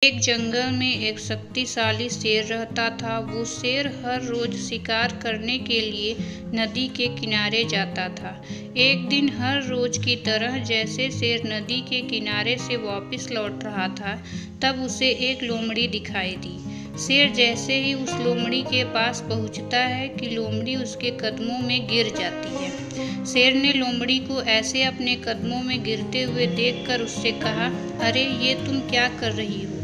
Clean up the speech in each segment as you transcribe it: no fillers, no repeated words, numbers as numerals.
एक जंगल में एक शक्तिशाली शेर रहता था। वो शेर हर रोज शिकार करने के लिए नदी के किनारे जाता था। एक दिन हर रोज की तरह जैसे शेर नदी के किनारे से वापस लौट रहा था, तब उसे एक लोमड़ी दिखाई दी। शेर जैसे ही उस लोमड़ी के पास पहुंचता है कि लोमड़ी उसके कदमों में गिर जाती है। शेर ने लोमड़ी को ऐसे अपने कदमों में गिरते हुए देखकर उससे कहा, अरे ये तुम क्या कर रही हो?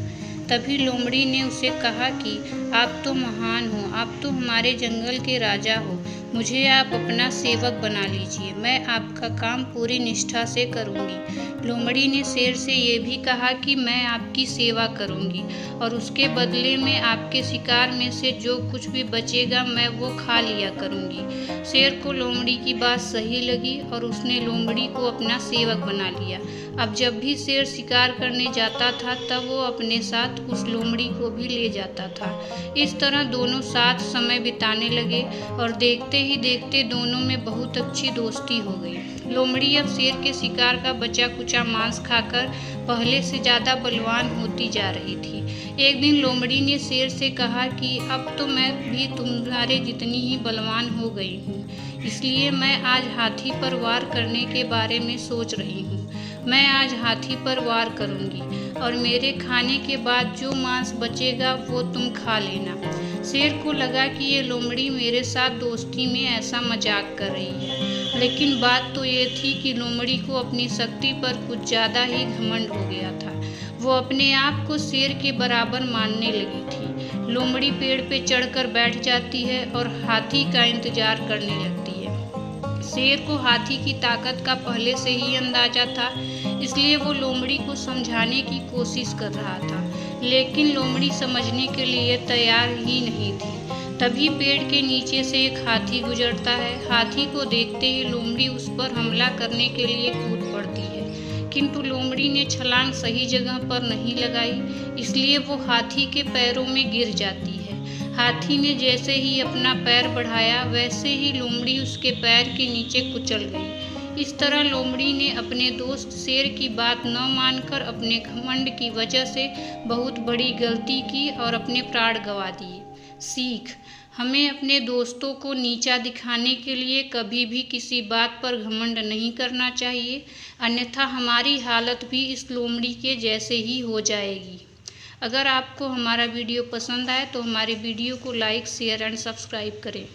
तभी लोमड़ी ने उसे कहा कि आप तो महान हो, आप तो हमारे जंगल के राजा हो, मुझे आप अपना सेवक बना लीजिए, मैं आपका काम पूरी निष्ठा से करूंगी। लोमड़ी ने शेर से ये भी कहा कि मैं आपकी सेवा करूंगी और उसके बदले में आपके शिकार में से जो कुछ भी बचेगा मैं वो खा लिया करूंगी। शेर को लोमड़ी की बात सही लगी और उसने लोमड़ी को अपना सेवक बना लिया। अब जब भी शेर शिकार करने जाता था तब वो अपने साथ उस लोमड़ी को भी ले जाता था। इस तरह दोनों साथ समय बिताने लगे और देखते ही देखते दोनों में बहुत अच्छी दोस्ती हो गई। लोमड़ी अब शेर के शिकार का बचा कुचा मांस खाकर पहले से ज़्यादा बलवान होती जा रही थी। एक दिन लोमड़ी ने शेर से कहा कि अब तो मैं भी तुम्हारे जितनी ही बलवान हो गई हूँ, इसलिए मैं आज हाथी पर वार करने के बारे में सोच रही हूँ। मैं आज हाथी पर वार करूंगी और मेरे खाने के बाद जो मांस बचेगा वो तुम खा लेना। शेर को लगा कि ये लोमड़ी मेरे साथ दोस्ती में ऐसा मजाक कर रही है, लेकिन बात तो ये थी कि लोमड़ी को अपनी शक्ति पर कुछ ज़्यादा ही घमंड हो गया था। वो अपने आप को शेर के बराबर मानने लगी थी। लोमड़ी पेड़ पे चढ़कर बैठ जाती है और हाथी का इंतजार करने लगती है। शेर को हाथी की ताकत का पहले से ही अंदाजा था, इसलिए वो लोमड़ी को समझाने की कोशिश कर रहा था, लेकिन लोमड़ी समझने के लिए तैयार ही नहीं थी। तभी पेड़ के नीचे से एक हाथी गुजरता है। हाथी को देखते ही लोमड़ी उस पर हमला करने के लिए कूद पड़ती है, किंतु लोमड़ी ने छलांग सही जगह पर नहीं लगाई, इसलिए वो हाथी के पैरों में गिर जाती है। हाथी ने जैसे ही अपना पैर बढ़ाया वैसे ही लोमड़ी उसके पैर के नीचे कुचल गई। इस तरह लोमड़ी ने अपने दोस्त शेर की बात न मानकर अपने घमंड की वजह से बहुत बड़ी गलती की और अपने प्राण गंवा दिए। सीख: हमें अपने दोस्तों को नीचा दिखाने के लिए कभी भी किसी बात पर घमंड नहीं करना चाहिए, अन्यथा हमारी हालत भी इस लोमड़ी के जैसे ही हो जाएगी। अगर आपको हमारा वीडियो पसंद आए तो हमारे वीडियो को लाइक, शेयर एंड सब्सक्राइब करें।